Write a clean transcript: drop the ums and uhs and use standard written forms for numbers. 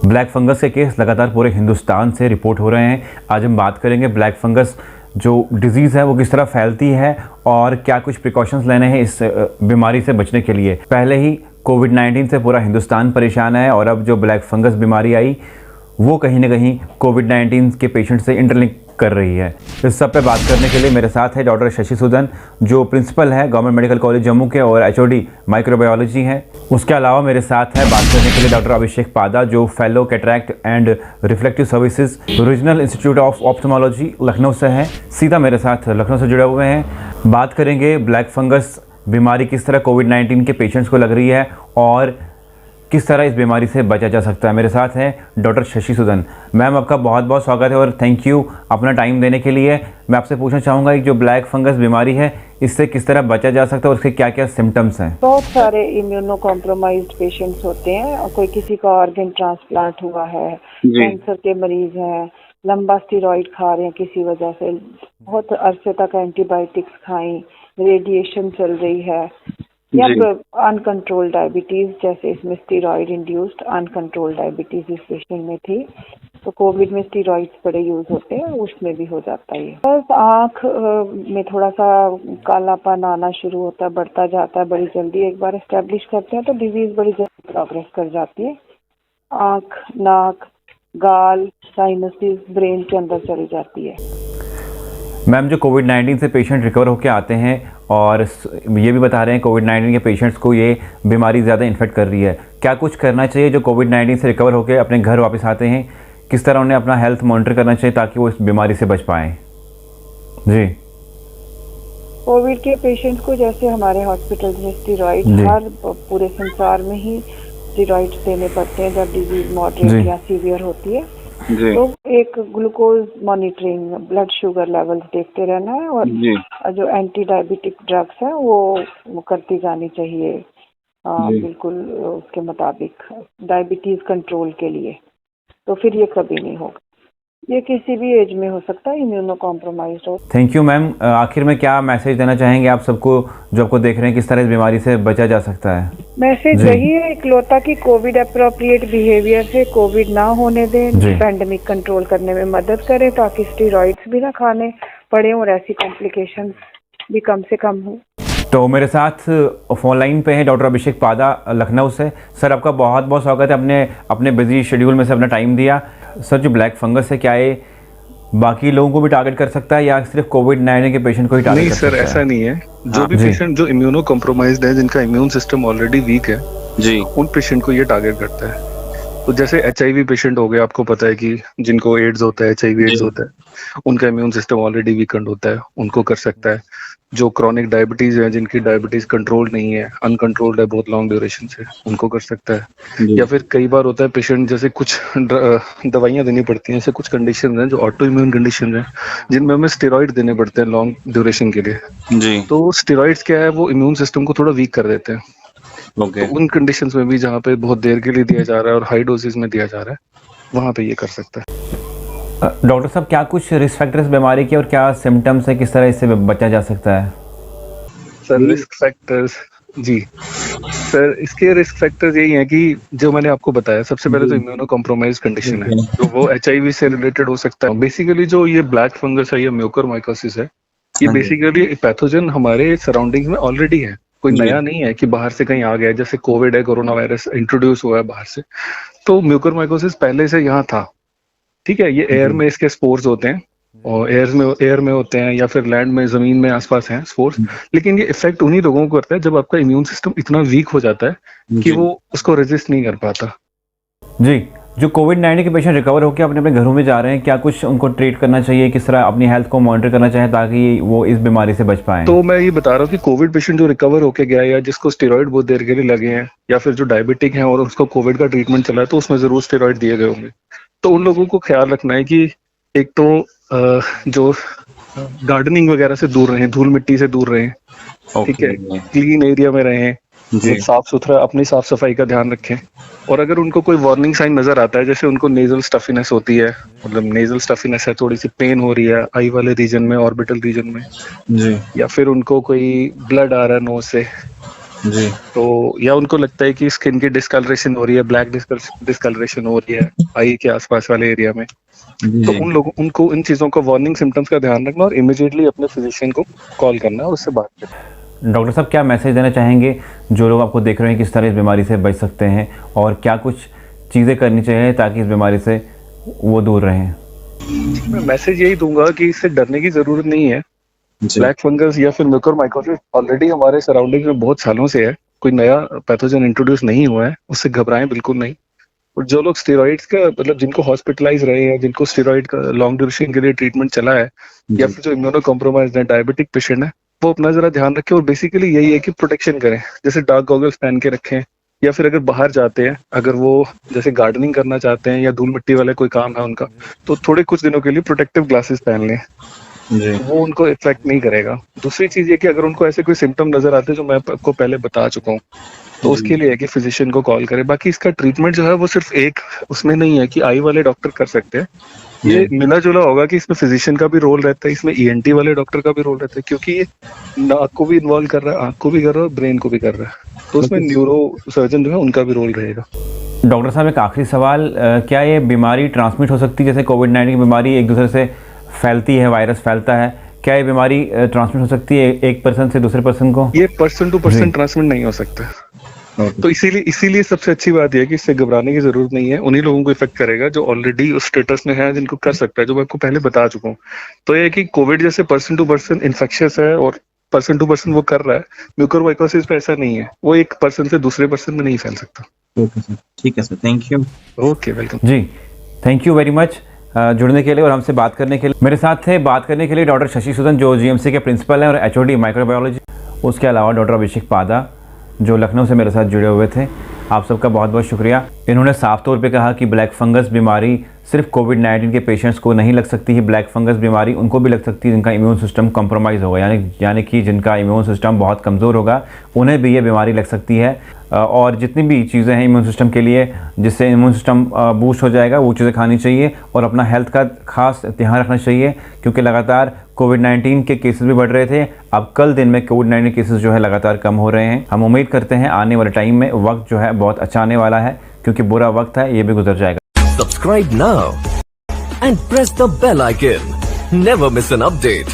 Black fungus के case लगातार पूरे हिंदुस्तान से रिपोर्ट हो रहे हैं। आज हम बात करेंगे ब्लैक फंगस जो डिजीज़ है वो किस तरह फैलती है और क्या कुछ प्रिकॉशंस लेने हैं इस बीमारी से बचने के लिए। पहले ही कोविड-19 से पूरा हिंदुस्तान परेशान है और अब जो ब्लैक फंगस बीमारी आई वो कहीं ना कहीं कोविड-19 के पेशेंट से इंटरलिंक कर रही है। इस सब पे बात करने के लिए मेरे साथ है डॉक्टर शशि सूदन जो प्रिंसिपल है गवर्नमेंट मेडिकल कॉलेज जम्मू के और एचओडी माइक्रोबायोलॉजी हैं। उसके अलावा मेरे साथ है बात करने के लिए डॉक्टर अभिषेक पादा जो fellow cataract and reflective services regional institute of ophthalmology Lucknow से हैं। सीधा मेरे साथ लखनऊ से जुड़े हुए हैं। बात करेंगे ब्लैक फंगस बीमारी किस तरह कोविड-19 के पेशेंट्स को लग रही है और किस तरह इस बीमारी से बचा जा सकता है। मेरे साथ हैं डॉक्टर शशि सूदन। मैम आपका बहुत बहुत स्वागत है और थैंक यू अपना टाइम देने के लिए। मैं आपसे पूछना चाहूँगा कि जो ब्लैक फंगस बीमारी है इससे किस तरह बचा जा सकता है और उसके क्या क्या सिम्टम्स हैं। बहुत सारे इम्यूनो कॉम्प्रोमाइज्ड पेशेंट्स होते हैं और कोई किसी का ऑर्गन ट्रांसप्लांट हुआ है, कैंसर के मरीज हैं, लंबा स्टेरॉइड खा रहे हैं किसी वजह से, बहुत अरसे तक एंटीबायोटिक्स खाई, रेडिएशन चल रही है या अनकंट्रोल डायबिटीज जैसे इसमें स्टेरॉइड इंड्यूस्ड अनकंट्रोल डायबिटीज इस पेशेंट में थी। तो कोविड में स्टेरॉइड्स बड़े यूज होते हैं, उसमें भी हो जाता है। बस आँख में थोड़ा सा कालापन आना शुरू होता है, बढ़ता जाता है बड़ी जल्दी। एक बार एस्टेब्लिश करते हैं तो डिजीज बड़ी जल्दी प्रोग्रेस कर जाती है। आँख, नाक, गाल, साइनसेस ब्रेन के अंदर चली जाती है। मैम जो कोविड-19 से पेशेंट रिकवर होकर आते हैं और ये भी बता रहे हैं कोविड-19 के पेशेंट्स को ये बीमारी ज़्यादा इन्फेक्ट कर रही है, क्या कुछ करना चाहिए जो कोविड-19 से रिकवर होकर अपने घर वापस आते हैं? किस तरह उन्हें अपना हेल्थ मॉनिटर करना चाहिए ताकि वो इस बीमारी से बच पाएँ? जी, कोविड के पेशेंट्स को जैसे हमारे हॉस्पिटल में स्टेरॉइड हर पूरे संसार में ही स्टेरॉइड्स देने पड़ते हैं जब डिजीज मॉडरेट या सीवियर होती है। तो एक glucose monitoring, blood sugar levels देखते रहना है और जो एंटी डायबिटिक ड्रग्स है वो करती जानी चाहिए बिल्कुल उसके मुताबिक डायबिटीज कंट्रोल के लिए। तो फिर ये कभी नहीं होगा। ये किसी भी एज में हो सकता है, इम्यूनो कॉम्प्रोमाइज्ड हो। Thank you ma'am. आखिर में क्या मैसेज देना चाहेंगे आप सबको जो आपको देख रहे हैं, किस तरह इस बीमारी से बचा जा सकता है? मैसेज यही है इकलौता कि कोविड अप्रोप्रिएट बिहेवियर से कोविड ना होने दें, पैंडेमिक कंट्रोल करने में मदद करें ताकि स्टेरॉइड्स भी ना खाने पड़े और ऐसी कॉम्प्लिकेशंस भी कम से कम हो। तो मेरे साथ फोन लाइन पे है डॉक्टर अभिषेक पादा लखनऊ से। सर आपका बहुत बहुत स्वागत है, अपने बिजी शेड्यूल में से अपना टाइम दिया। सर जो ब्लैक फंगस है क्या ये बाकी लोगों को भी टारगेट कर सकता है या सिर्फ कोविड-19 के पेशेंट को ही टारगेट कर सकता है? नहीं सर, ऐसा नहीं है। जो भी पेशेंट जो इम्यूनो कॉम्प्रोमाइज्ड है, जिनका इम्यून सिस्टम ऑलरेडी वीक है जी, उन पेशेंट को ये टारगेट करता है। तो जैसे HIV पेशेंट हो गए, आपको पता है कि जिनको एड्स होता है, HIV एड्स होता है, उनका इम्यून सिस्टम ऑलरेडी वीकेंड होता है, उनको कर सकता है। जो क्रॉनिक डायबिटीज है, जिनकी डायबिटीज कंट्रोल नहीं है, अनकंट्रोल्ड है बहुत लॉन्ग ड्यूरेशन से, उनको कर सकता है। या फिर कई बार होता है पेशेंट जैसे कुछ दवाइयां देनी पड़ती हैं, ऐसे कुछ कंडीशन हैं जो ऑटो इम्यून कंडीशन है जिनमें हमें स्टेरॉइड देने पड़ते हैं लॉन्ग ड्यूरेशन के लिए जी। तो स्टेरॉइड्स क्या है, वो इम्यून सिस्टम को थोड़ा वीक कर देते हैं। तो उन कंडीशंस में भी जहाँ पे बहुत देर के लिए दिया जा रहा है और हाई डोजेस में दिया जा रहा है, वहाँ पे ये कर सकता है। डॉक्टर साहब क्या कुछ रिस्क फैक्टर्स बीमारी के और क्या सिम्टम्स है, किस तरह इससे बचा जा सकता है? सर रिस्क फैक्टर्स जी सर, इसके रिस्क फैक्टर्स यही हैं कि जो मैंने आपको बताया, सबसे पहले तो इम्यूनो कॉम्प्रोमाइज कंडीशन है, तो वो HIV से रिलेटेड हो सकता है। बेसिकली जो ये ब्लैक फंगस है या म्यूकोरमाइकोसिस है, ये बेसिकली पैथोजन हमारे सराउंडिंग्स में ऑलरेडी है, कोई नया नहीं है कि बाहर से कहीं आ गया। जैसे कोविड है, कोरोना वायरस इंट्रोड्यूस हुआ है बाहर से, तो म्यूकोरमाइकोसिस पहले से यहाँ था। ठीक है, ये एयर में इसके स्पोर्स होते हैं और एयर में होते हैं या फिर लैंड में, जमीन में आसपास हैं स्पोर्स। लेकिन ये इफेक्ट उन्हीं लोगों को करता है जब आपका इम्यून सिस्टम इतना वीक हो जाता है कि वो उसको रेजिस्ट नहीं कर पाता। जी, जो कोविड-19 के पेशेंट रिकवर होकर अपने अपने घरों में जा रहे हैं, क्या कुछ उनको ट्रीट करना चाहिए, किस तरह अपनी हेल्थ को मॉनिटर करना चाहिए ताकि वो इस बीमारी से बच पाए? तो मैं ये बता रहा हूँ कि कोविड पेशेंट जो रिकवर होके गया या जिसको स्टेरॉइड बहुत देर के लिए लगे हैं या फिर जो डायबिटिक हैं और उसको कोविड का ट्रीटमेंट चला है, तो उसमें जरूर स्टेरॉइड दिए गए होंगे। तो उन लोगों को ख्याल रखना है कि एक तो जो गार्डनिंग वगैरह से दूर रहें, धूल मिट्टी से दूर रहें, ठीक है, क्लीन एरिया में रहें, साफ सुथरा, अपनी साफ सफाई का ध्यान रखें। और अगर उनको कोई वार्निंग साइन नजर आता है, जैसे उनको नेजल स्टफीनेस होती है, मतलब नेजल स्टफीनेस है, थोड़ी सी पेन हो रही है आई वाले रीजन में, ऑर्बिटल रीजन में जी, या फिर उनको कोई ब्लड आ रहा है नोज से, जी। तो या उनको लगता है कि स्किन की डिस्कलरेशन हो रही है, ब्लैक डिस्कलरेशन हो रही है आई के आसपास वाले एरिया में, तो उनको इन चीजों का वार्निंग सिम्टम्स का ध्यान रखना और इमीडिएटली अपने फिजिशियन को कॉल करना और उससे बात करना। डॉक्टर साहब, क्या मैसेज देना चाहेंगे जो लोग आपको देख रहे हैं, किस तरह इस बीमारी से बच सकते हैं और क्या कुछ चीज़ें करनी चाहिए ताकि इस बीमारी से वो दूर रहें? मैं मैसेज यही दूंगा कि इससे डरने की जरूरत नहीं है। ब्लैक फंगस या फिर म्यूकोरमाइकोसिस ऑलरेडी हमारे सराउंडिंग में बहुत सालों से है, कोई नया पैथोजन इंट्रोड्यूस नहीं हुआ है, उससे घबराएं बिल्कुल नहीं। और जो लोग स्टेरॉइड्स का मतलब जिनको हॉस्पिटलाइज रहे हैं, जिनको स्टेरॉइड का लॉन्ग ड्यूरेशन के लिए ट्रीटमेंट चला है, या फिर जो इम्यूनो कॉम्प्रोमाइज्ड है, डायबिटिक पेशेंट है, वो अपना जरा ध्यान रखें और बेसिकली यही है कि प्रोटेक्शन करें, जैसे डार्क गॉगल्स पहन के रखें, या फिर अगर बाहर जाते हैं, अगर वो जैसे गार्डनिंग करना चाहते हैं या धूल मिट्टी वाले कोई काम है उनका, तो थोड़े कुछ दिनों के लिए प्रोटेक्टिव ग्लासेस पहन लें, वो उनको इफेक्ट नहीं करेगा। दूसरी चीज ये कि अगर उनको ऐसे कोई सिम्टम नजर आते हैं जो मैं आपको पहले बता चुका हूँ, तो उसके लिए है कि फिजिशियन को कॉल करें। बाकी इसका ट्रीटमेंट जो है वो सिर्फ एक उसमें नहीं है कि आई वाले डॉक्टर कर सकते हैं, ये मिला जुला होगा कि इसमें फिजिशियन का भी रोल रहता है, इसमें ईएनटी वाले डॉक्टर का भी रोल रहता है, क्योंकि ये नाक को भी इन्वॉल्व कर रहा है, आंख को भी कर रहा है और ब्रेन को भी कर रहा है, तो उसमें न्यूरो सर्जन जो है उनका भी रोल रहेगा। डॉक्टर साहब, एक आखिरी सवाल, क्या ये बीमारी ट्रांसमिट हो सकती है? जैसे कोविड-19 की बीमारी एक दूसरे से फैलती है, वायरस फैलता है, क्या ये बीमारी ट्रांसमिट हो सकती है एक पर्सन से दूसरे पर्सन को? ये पर्सन टू पर्सन ट्रांसमिट नहीं हो सकता। तो इसीलिए सबसे अच्छी बात यह है कि इससे घबराने की जरूरत नहीं है। उन्हीं लोगों को इफेक्ट करेगा जो ऑलरेडी उस स्टेटस में है, जिनको कर सकता है, जो मैं आपको पहले बता चुका हूँ। तो ये है कि कोविड जैसे पर्सन टू पर्सन इन्फेक्शियस है और पर्सन टू पर्सन वो कर रहा है, म्यूकोरमाइकोसिस पे ऐसा नहीं है, वो एक पर्सन से दूसरे पर्सन में नहीं फैल सकता। ओके सर, ठीक है sir, thank you. Okay, welcome ji, thank you very much जुड़ने के लिए और हमसे बात करने के लिए। मेरे साथ थे बात करने के लिए डॉक्टर शशि सूदन, जो जीएमसी के प्रिंसिपल हैं और एचओडी माइक्रोबायोलॉजी। उसके अलावा डॉक्टर अभिषेक पादा, जो लखनऊ से मेरे साथ जुड़े हुए थे। आप सबका बहुत बहुत शुक्रिया। इन्होंने साफ तौर पे कहा कि ब्लैक फंगस बीमारी सिर्फ कोविड-19 के पेशेंट्स को नहीं लग सकती है, ब्लैक फंगस बीमारी उनको भी लग सकती है जिनका इम्यून सिस्टम कॉम्प्रोमाइज़ होगा, यानी कि जिनका इम्यून सिस्टम बहुत कमज़ोर होगा, उन्हें भी ये बीमारी लग सकती है। और जितनी भी चीज़ें हैं इम्यून सिस्टम के लिए, जिससे इम्यून सिस्टम बूस्ट हो जाएगा, वो चीज़ें खानी चाहिए और अपना हेल्थ का खास ध्यान रखना चाहिए, क्योंकि लगातार कोविड-19 के केसेस भी बढ़ रहे थे। अब कल दिन में कोविड-19 केसेस जो है लगातार कम हो रहे हैं। हम उम्मीद करते हैं आने वाले टाइम में वक्त जो है बहुत अच्छा आने वाला है, क्योंकि बुरा वक्त है, ये भी गुजर जाएगा। Subscribe now and press the bell icon. Never miss an update.